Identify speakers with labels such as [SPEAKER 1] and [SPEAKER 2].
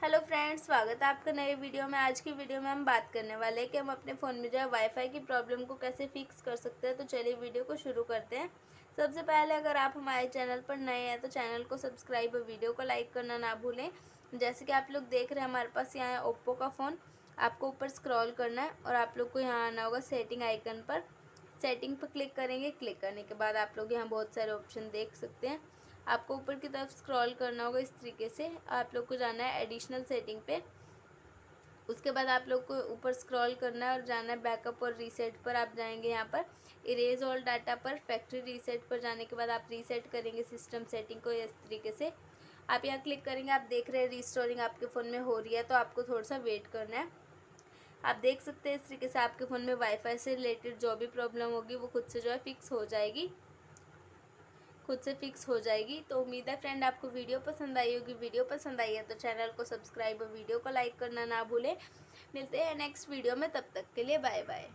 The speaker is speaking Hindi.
[SPEAKER 1] हेलो फ्रेंड्स, स्वागत है आपका नए वीडियो में। आज की वीडियो में हम बात करने वाले हैं कि हम अपने फ़ोन में जो है वाईफाई की प्रॉब्लम को कैसे फिक्स कर सकते हैं। तो चलिए वीडियो को शुरू करते हैं। सबसे पहले अगर आप हमारे चैनल पर नए हैं तो चैनल को सब्सक्राइब और वीडियो को लाइक करना ना भूलें। जैसे कि आप लोग देख रहे हैं हमारे पास यहाँ है ओप्पो का फ़ोन। आपको ऊपर स्क्रॉल करना है और आप लोग को यहाँ आना होगा सेटिंग आइकन पर। सेटिंग पर क्लिक करेंगे। क्लिक करने के बाद आप लोग यहाँ बहुत सारे ऑप्शन देख सकते हैं। आपको ऊपर की तरफ स्क्रॉल करना होगा इस तरीके से। आप लोग को जाना है एडिशनल सेटिंग पे। उसके बाद आप लोग को ऊपर स्क्रॉल करना है और जाना है बैकअप और रीसेट पर। आप जाएंगे यहाँ पर इरेज ऑल डाटा पर। फैक्ट्री रीसेट पर जाने के बाद आप रीसेट करेंगे सिस्टम सेटिंग को इस तरीके से। आप यहाँ क्लिक करेंगे। आप देख रहे हैं रिस्टोरिंग आपके फ़ोन में हो रही है, तो आपको थोड़ा सा वेट करना है। आप देख सकते हैं इस तरीके से आपके फ़ोन में वाईफाई से रिलेटेड जो भी प्रॉब्लम होगी वो खुद से जो है फिक्स हो जाएगी। तो उम्मीद है फ्रेंड आपको वीडियो पसंद आई होगी। वीडियो पसंद आई है तो चैनल को सब्सक्राइब और वीडियो को लाइक करना ना भूलें। मिलते हैं नेक्स्ट वीडियो में, तब तक के लिए बाय बाय।